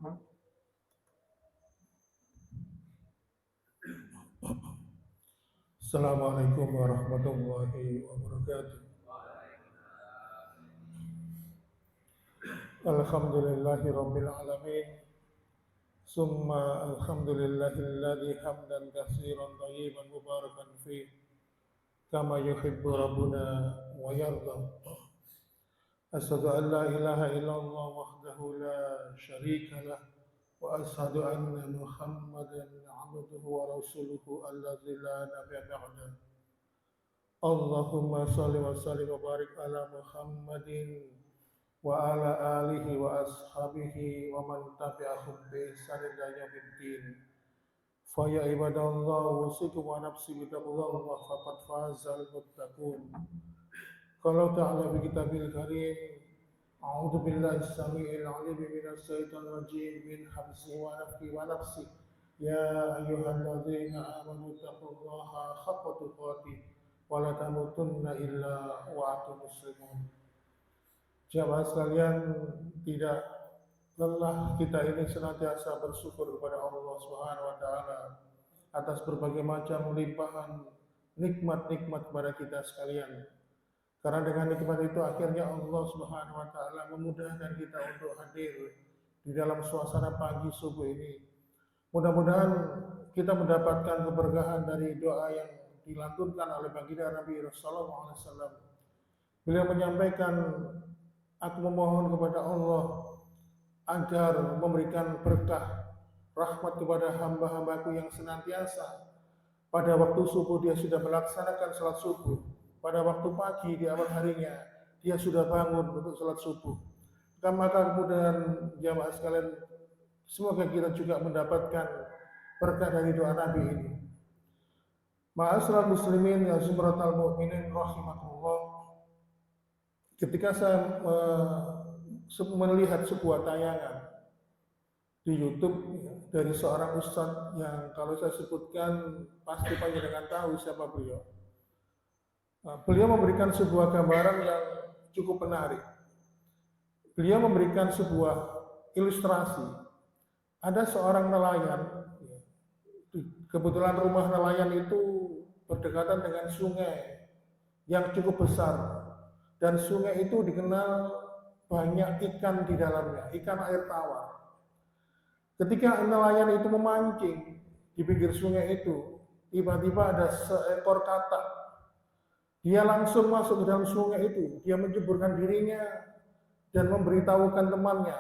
Assalamualaikum warahmatullahi wabarakatuh. Alhamdulillahi rabbil alamin. Summa alhamdulillahilladzi hamdan katsiran thayyiban mubarakan fi kama yuhibbu rabbuna wa yarda. Asyhadu an la ilaha illallah wahdahu la syarika lah wa asyhadu anna Muhammadan 'abduhu wa rasuluhu alladzi la nabiyya ba'dahu. Allahumma salli wa sallim wa barik ala Muhammadin wa ala alihi wa ashabihi wa man tabi'ahum bi ihsan ila yaumiddin. Fa ya ibadallah usikum wa nafsi bi taqwallah faqad fazal muttaqun. Qala ta'ala fi kitabil karim, a'udzu billahi as-sami'il 'alim minas syaitonir rajim min hamzihi wa nafthihi wa nafsi. Ya ayyuhalladzina amanu taqullaha haqqa tuqatih wa la tamutunna illa wa antum muslimun. Jamaah sekalian, tidak lelah kita ini senantiasa bersyukur kepada Allah Subhanahu wa taala atas berbagai macam limpahan nikmat-nikmat kepada kita sekalian. Karena dengan nikmat itu akhirnya Allah Subhanahu wa taala memudahkan kita untuk hadir di dalam suasana pagi subuh ini. Mudah-mudahan kita mendapatkan keberkahan dari doa yang dilantunkan oleh baginda Nabi Rasulullah SAW. Beliau menyampaikan, aku memohon kepada Allah agar memberikan berkah rahmat kepada hamba-hambaku yang senantiasa pada waktu subuh dia sudah melaksanakan salat subuh, pada waktu pagi di awal harinya dia sudah bangun untuk salat subuh. Maka kemudian jamaah sekalian, semoga kita juga mendapatkan berkah dari doa Nabi ini. Ma'asyiral muslimin ya zumratal mu'minin rahimakumullah. Ketika saya melihat sebuah tayangan di YouTube dari seorang ustadz yang kalau saya sebutkan pasti panjenengan tahu siapa beliau. Beliau memberikan sebuah gambaran yang cukup menarik. Beliau memberikan sebuah ilustrasi. Ada seorang nelayan, kebetulan rumah nelayan itu berdekatan dengan sungai yang cukup besar. Dan sungai itu dikenal banyak ikan di dalamnya, ikan air tawar. Ketika nelayan itu memancing di pinggir sungai itu, tiba-tiba ada seekor katak. Dia langsung masuk ke dalam sungai itu, dia menjeburkan dirinya dan memberitahukan temannya,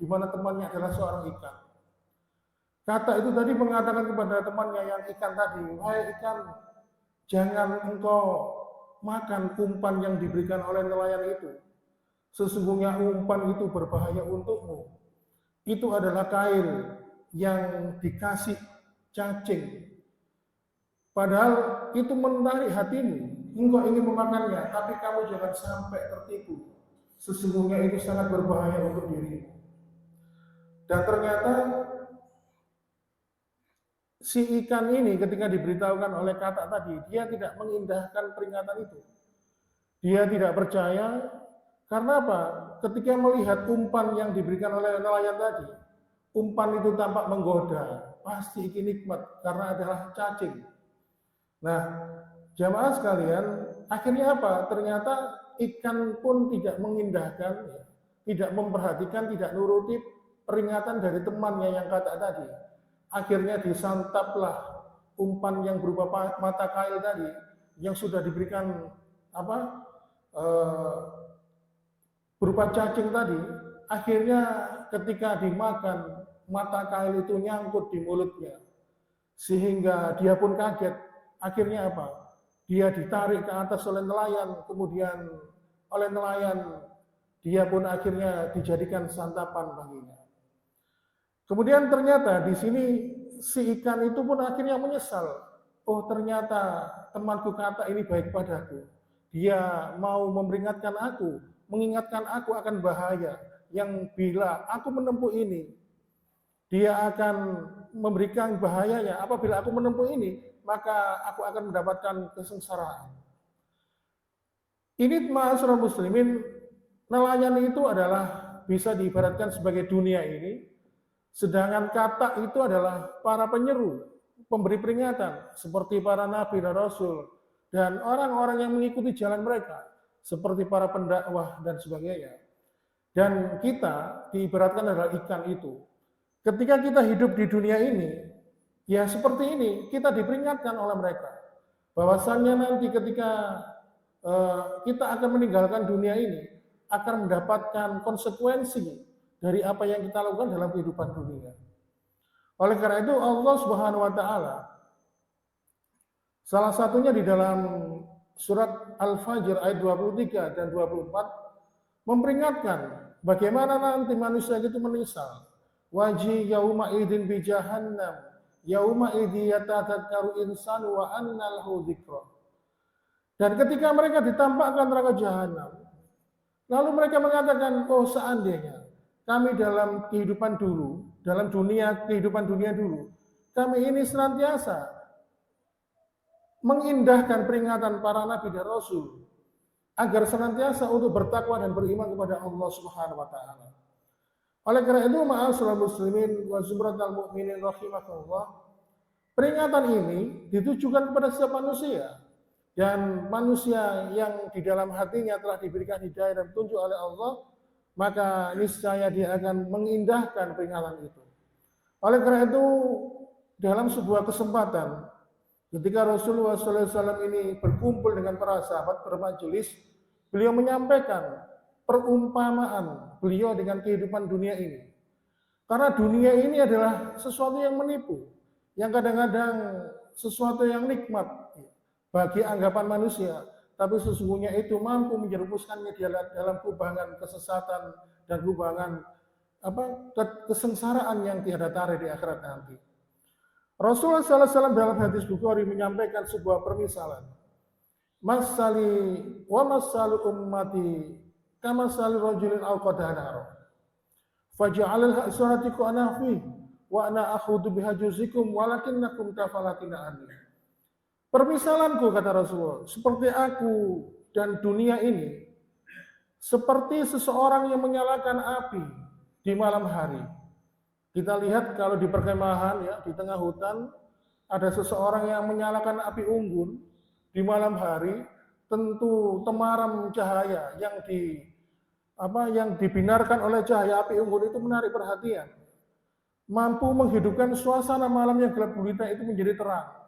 di mana temannya adalah seorang ikan. Katak itu tadi mengatakan kepada temannya yang ikan tadi, "Wahai ikan, jangan engkau makan umpan yang diberikan oleh nelayan itu. Sesungguhnya umpan itu berbahaya untukmu. Itu adalah kail yang dikasih cacing. Padahal itu menarik hatimu. Engkau ingin memakannya, tapi kamu jangan sampai tertipu. Sesungguhnya itu sangat berbahaya untuk dirimu." Dan ternyata si ikan ini ketika diberitahukan oleh katak tadi, dia tidak mengindahkan peringatan itu. Dia tidak percaya, karena apa? Ketika melihat umpan yang diberikan oleh nelayan tadi, umpan itu tampak menggoda, pasti ini nikmat, karena adalah cacing. Nah, jamaah sekalian, akhirnya apa? Ternyata ikan pun tidak mengindahkan, tidak memperhatikan, tidak nuruti peringatan dari temannya yang katak tadi. Akhirnya disantaplah umpan yang berupa mata kail tadi yang sudah diberikan berupa cacing tadi. Akhirnya ketika dimakan, mata kail itu nyangkut di mulutnya sehingga dia pun kaget. Akhirnya apa? Dia ditarik ke atas oleh nelayan, kemudian oleh nelayan dia pun akhirnya dijadikan santapan baginya. Kemudian ternyata di sini si ikan itu pun akhirnya menyesal. Oh, ternyata temanku katak ini baik padaku. Dia mau memperingatkan aku, mengingatkan aku akan bahaya yang bila aku menempuh ini, dia akan memberikan bahayanya. Apabila aku menempuh ini, maka aku akan mendapatkan kesengsaraan. Ini ma'asyiral muslimin, nelayan itu adalah bisa diibaratkan sebagai dunia ini. Sedangkan kata itu adalah para penyeru, pemberi peringatan, seperti para nabi dan rasul, dan orang-orang yang mengikuti jalan mereka, seperti para pendakwah dan sebagainya. Dan kita diibaratkan adalah ikan itu. Ketika kita hidup di dunia ini, ya seperti ini, kita diperingatkan oleh mereka. Bahwasannya nanti ketika kita akan meninggalkan dunia ini, akan mendapatkan konsekuensi dari apa yang kita lakukan dalam kehidupan dunia. Oleh karena itu Allah Subhanahu wa taala salah satunya di dalam surat Al-Fajr ayat 23 dan 24 memperingatkan bagaimana nanti manusia itu menyesal. Waji yauma idin bi jahannam, yauma idzi yatadzakkaru insanu wa anna lahu dzikra. Dan ketika mereka ditampakkan neraka jahanam, lalu mereka mengatakan, oh seandainya kami dalam kehidupan dulu, dalam kehidupan dunia dulu, kami ini senantiasa mengindahkan peringatan para nabi dan rasul agar senantiasa untuk bertakwa dan beriman kepada Allah Subhanahu wa taala. Oleh karena itu, ma'asyiral muslimin wa zumratal mu'minin rahimakumullah, peringatan ini ditujukan kepada setiap manusia, dan manusia yang di dalam hatinya telah diberikan hidayah dan petunjuk oleh Allah, maka niscaya dia akan mengindahkan peringatan itu. Oleh karena itu, dalam sebuah kesempatan, ketika Rasulullah SAW ini berkumpul dengan para sahabat bermajelis, beliau menyampaikan perumpamaan beliau dengan kehidupan dunia ini. Karena dunia ini adalah sesuatu yang menipu, yang kadang-kadang sesuatu yang nikmat bagi anggapan manusia, tapi sesungguhnya itu mampu menjerumuskannya dalam kubangan kesesatan dan kubangan kesengsaraan yang tiada tara di akhirat nanti. Rasulullah SAW dalam hadis Bukhari menyampaikan sebuah permisalan. Masali wa masalu ummati kama sali rajulin alqada naro. Faj'alal hasanatiku ana fi wa ana akhudu bihajuzikum walakinnakum tafalatina anni. Permisalanku, kata Rasulullah, seperti aku dan dunia ini, seperti seseorang yang menyalakan api di malam hari. Kita lihat kalau di perkemahan, ya, di tengah hutan, ada seseorang yang menyalakan api unggun di malam hari, tentu temaram cahaya yang dibinarkan oleh cahaya api unggun itu menarik perhatian, mampu menghidupkan suasana malam yang gelap gulita itu menjadi terang.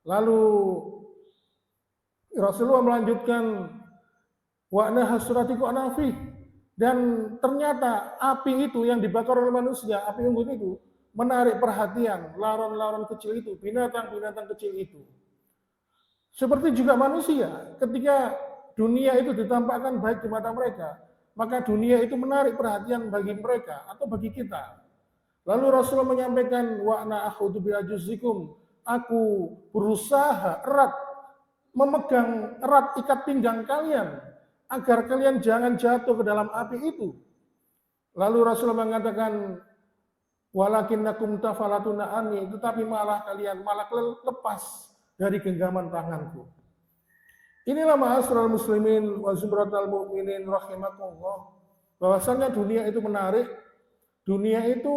Lalu Rasulullah melanjutkan wa'na hasuratiku anafi, dan ternyata api itu yang dibakar oleh manusia, api unggun itu menarik perhatian laron-laron kecil itu, binatang-binatang kecil itu. Seperti juga manusia, ketika dunia itu ditampakkan baik di mata mereka, maka dunia itu menarik perhatian bagi mereka atau bagi kita. Lalu Rasulullah menyampaikan wa'na akhudhu bi'ajuzikum, aku berusaha erat, memegang erat ikat pinggang kalian, agar kalian jangan jatuh ke dalam api itu. Lalu Rasulullah mengatakan, walakinnakum tafalatuna anni, tetapi kalian malah lepas dari genggaman tanganku. Inilah ma'asyiral muslimin wa zumratal mu'minin rahimakumullah, bahwasanya dunia itu menarik, dunia itu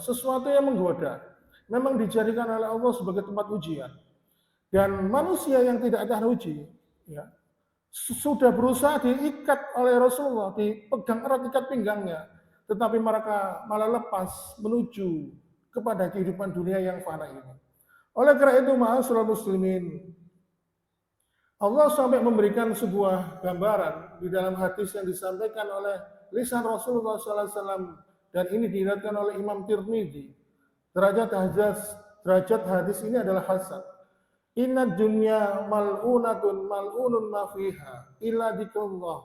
sesuatu yang menggoda. Memang dijadikan oleh Allah sebagai tempat ujian. Dan manusia yang tidak tahan uji, ya, sudah berusaha diikat oleh Rasulullah, dipegang erat ikat pinggangnya, tetapi mereka malah lepas menuju kepada kehidupan dunia yang fana ini. Oleh karena itu, ma'asyiral muslimin, Allah sampai memberikan sebuah gambaran di dalam hadis yang disampaikan oleh lisan Rasulullah SAW, dan ini diriwayatkan oleh Imam Tirmidzi. Derajat hadis ini adalah hasan. Inna dunya mal'unun ma fiha illa dzikrullah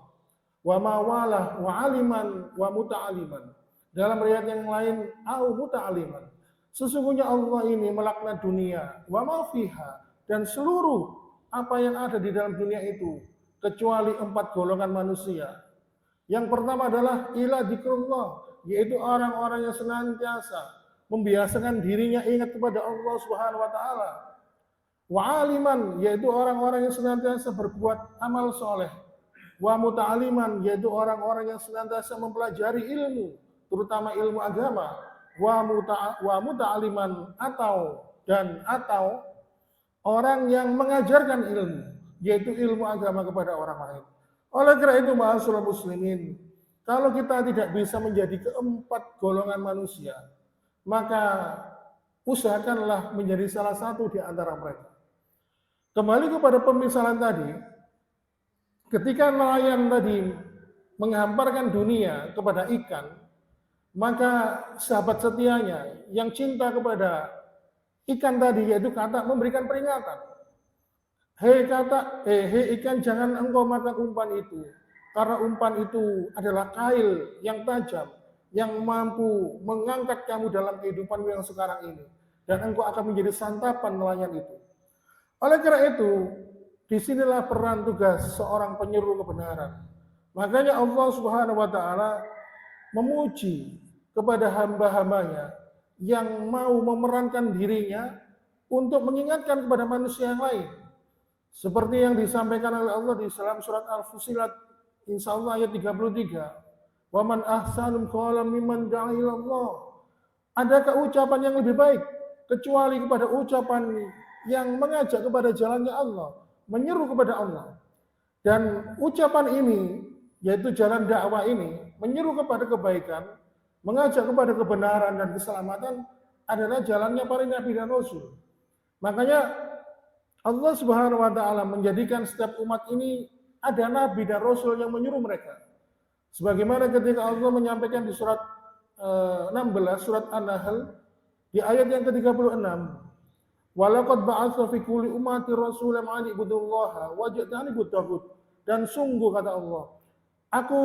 wa ma walah wa aliman wa muta'aliman. Dalam riwayat yang lain au muta'aliman. Sesungguhnya Allah ini melaknat dunia wa ma fiha, dan seluruh apa yang ada di dalam dunia itu kecuali 4 golongan manusia. Yang pertama adalah illa dzikrullah, yaitu orang-orang yang senantiasa membiasakan dirinya ingat kepada Allah Subhanahu wa taala. Wa aliman, yaitu orang-orang yang senantiasa berbuat amal soleh. Wa muta'aliman, yaitu orang-orang yang senantiasa mempelajari ilmu, terutama ilmu agama. wa muta'aliman atau orang yang mengajarkan ilmu, yaitu ilmu agama kepada orang lain. Oleh karena itu, ma'asyiral muslimin, kalau kita tidak bisa menjadi keempat golongan manusia, maka usahakanlah menjadi salah satu di antara mereka. Kembali kepada pemisalan tadi, ketika nelayan tadi menghamparkan dunia kepada ikan, maka sahabat setianya yang cinta kepada ikan tadi, yaitu katak, memberikan peringatan. Hei katak, hei ikan, jangan engkau makan umpan itu, karena umpan itu adalah kail yang tajam, yang mampu mengangkat kamu dalam kehidupanmu yang sekarang ini, dan engkau akan menjadi santapan nelayan itu. Oleh karena itu, disinilah peran tugas seorang penyeru kebenaran. Makanya Allah Subhanahu wa Ta'ala memuji kepada hamba-hambanya yang mau memerankan dirinya untuk mengingatkan kepada manusia yang lain. Seperti yang disampaikan oleh Allah di dalam surat Al-Fusilat, insya Allah ayat 33. Wa man ahsanum qawlan mimman da'a ila Allah. Adakah ucapan yang lebih baik kecuali kepada ucapan yang mengajak kepada jalannya Allah, menyeru kepada Allah. Dan ucapan ini, yaitu jalan dakwah ini, menyeru kepada kebaikan, mengajak kepada kebenaran dan keselamatan, adalah jalannya para nabi dan rasul. Makanya Allah Subhanahu wa Ta'ala menjadikan setiap umat ini ada nabi dan rasul yang menyuruh mereka. Sebagaimana ketika Allah menyampaikan di surat 16, surat An-Nahl, di ayat yang ke-36, walaqad ba'atsa fi kulli ummati rasulan an ibudullaha wajtanibut taghut. Dan sungguh, kata Allah, aku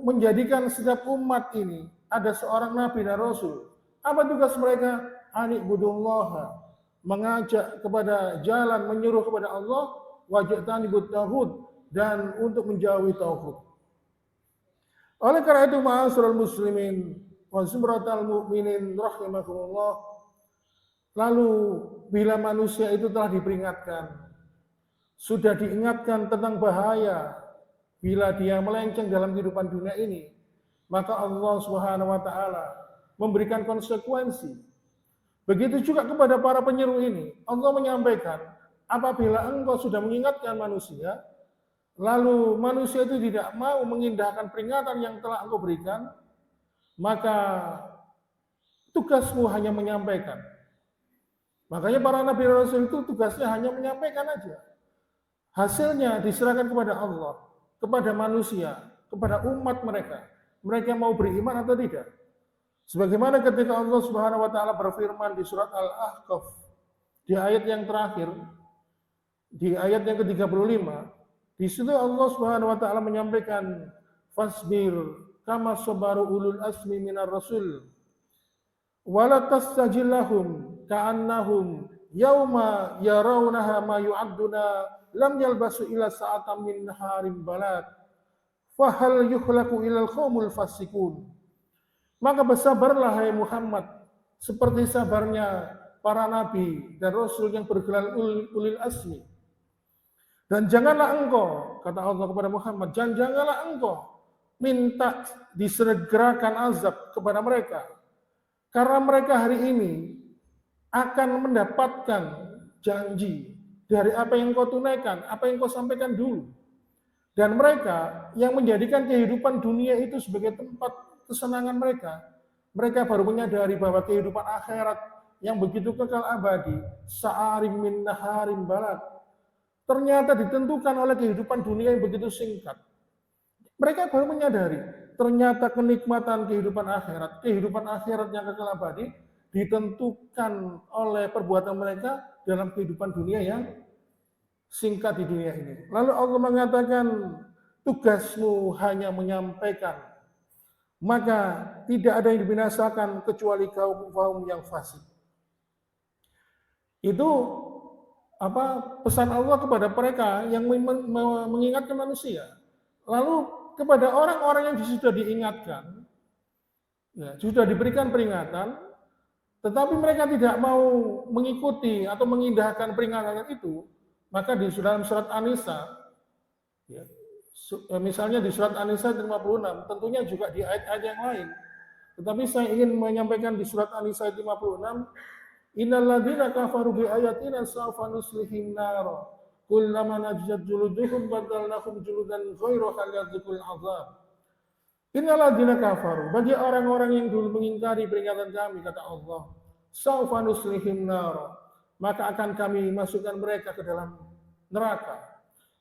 menjadikan setiap umat ini ada seorang nabi dan rasul. Apa tugas mereka? An ibudullaha, mengajak kepada jalan, menyuruh kepada Allah, wajtanibut taghut, dan untuk menjauhi tauhid. Oleh karena itu, ma'asyiral muslimin wa zumratal mu'minin rahimakumullah, lalu bila manusia itu telah diperingatkan, sudah diingatkan tentang bahaya bila dia melenceng dalam kehidupan dunia ini, maka Allah Subhanahu wa Ta'ala memberikan konsekuensi. Begitu juga kepada para penyeru ini, Allah menyampaikan, apabila engkau sudah mengingatkan manusia, lalu manusia itu tidak mau mengindahkan peringatan yang telah engkau berikan, maka tugasmu hanya menyampaikan. Makanya para nabi dan rasul itu tugasnya hanya menyampaikan aja. Hasilnya diserahkan kepada Allah, kepada manusia, kepada umat mereka. Mereka mau beriman atau tidak. Sebagaimana ketika Allah Subhanahu wa Ta'ala berfirman di surat Al-Ahqaf, di ayat yang terakhir, di ayat yang ke-35, di situ Allah Subhanahu wa Ta'ala menyampaikan, fasbir kama sabaru ulul asmi minar rasul wala tastajillahum ka'annahum yauma yarawnaha ma yu'adduna lam yalbasu ila sa'atan min naharin balad fahal yuhlaku ilal qaumul fasikun. Maka bersabarlah hai Muhammad seperti sabarnya para nabi dan rasul yang bergelar ulil asmi. Dan janganlah engkau, kata Allah kepada Muhammad, janganlah engkau minta disegerakan azab kepada mereka. Karena mereka hari ini akan mendapatkan janji dari apa yang kau tunaikan, apa yang kau sampaikan dulu. Dan mereka yang menjadikan kehidupan dunia itu sebagai tempat kesenangan mereka, mereka baru menyadari bahwa kehidupan akhirat yang begitu kekal abadi, sa'arim min naharim balad, ternyata ditentukan oleh kehidupan dunia yang begitu singkat. Mereka baru menyadari, ternyata kenikmatan kehidupan akhirat yang kekal abadi, ditentukan oleh perbuatan mereka dalam kehidupan dunia yang singkat di dunia ini. Lalu Allah mengatakan, tugasmu hanya menyampaikan, maka tidak ada yang dibinasakan kecuali kaum yang fasik. Itu pesan Allah kepada mereka yang mengingatkan manusia. Lalu kepada orang-orang yang sudah diingatkan, ya, sudah diberikan peringatan, tetapi mereka tidak mau mengikuti atau mengindahkan peringatan itu, maka di dalam surat An-Nisa, ya, misalnya di surat An-Nisa 56, tentunya juga di ayat-ayat yang lain, Tetapi saya ingin menyampaikan di surat An-Nisa ayat 56, innal ladzina kafaru bi ayatina sawfa nuslihim nar kullama najjat juluduhum badalnahum juludan ghayraha liyadzuqul azab. Innal ladzina kafaru, bagi orang-orang yang dulu mengingkari peringatan kami, kata Allah, sawfa nuslihim nar, maka akan kami masukkan mereka ke dalam neraka.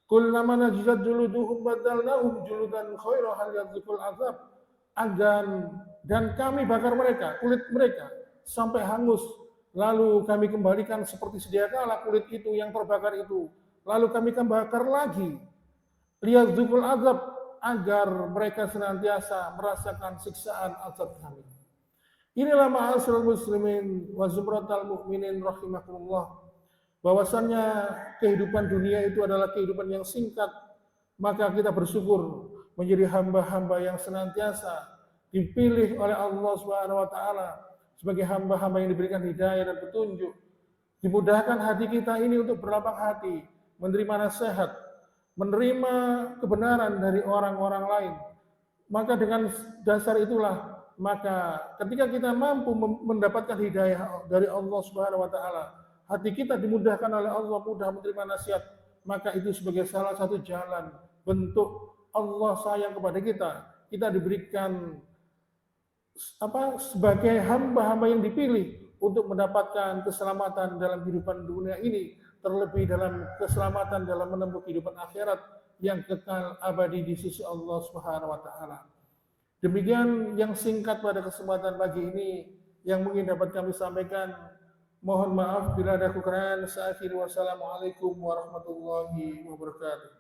Kullama najjat juluduhum badalnahum juludan ghayraha liyadzuqul azab, dan kami bakar mereka, kulit mereka sampai hangus, lalu kami kembalikan seperti sedia kala kulit itu yang terbakar itu, lalu kami bakar lagi, liyadzuqul azab, agar mereka senantiasa merasakan siksaan azab kami. Inilah ma'asyiral muslimin wa zumratal mu'minin rahimakumullah, bahwasannya kehidupan dunia itu adalah kehidupan yang singkat, maka kita bersyukur menjadi hamba-hamba yang senantiasa dipilih oleh Allah Subhanahu wa taala sebagai hamba-hamba yang diberikan hidayah dan petunjuk. Dimudahkan hati kita ini untuk berlapang hati, menerima nasihat, menerima kebenaran dari orang-orang lain. Maka dengan dasar itulah, maka ketika kita mampu mendapatkan hidayah dari Allah Subhanahu wa taala, hati kita dimudahkan oleh Allah, mudah menerima nasihat, maka itu sebagai salah satu jalan bentuk Allah sayang kepada kita. Kita diberikan sebagai hamba-hamba yang dipilih untuk mendapatkan keselamatan dalam kehidupan dunia ini, terlebih dalam keselamatan dalam menempuh kehidupan akhirat yang kekal abadi di sisi Allah Subhanahu wa taala. Demikian yang singkat pada kesempatan pagi ini yang mungkin dapat kami sampaikan. Mohon maaf bila ada kekurangan. Wassalamualaikum warahmatullahi wabarakatuh.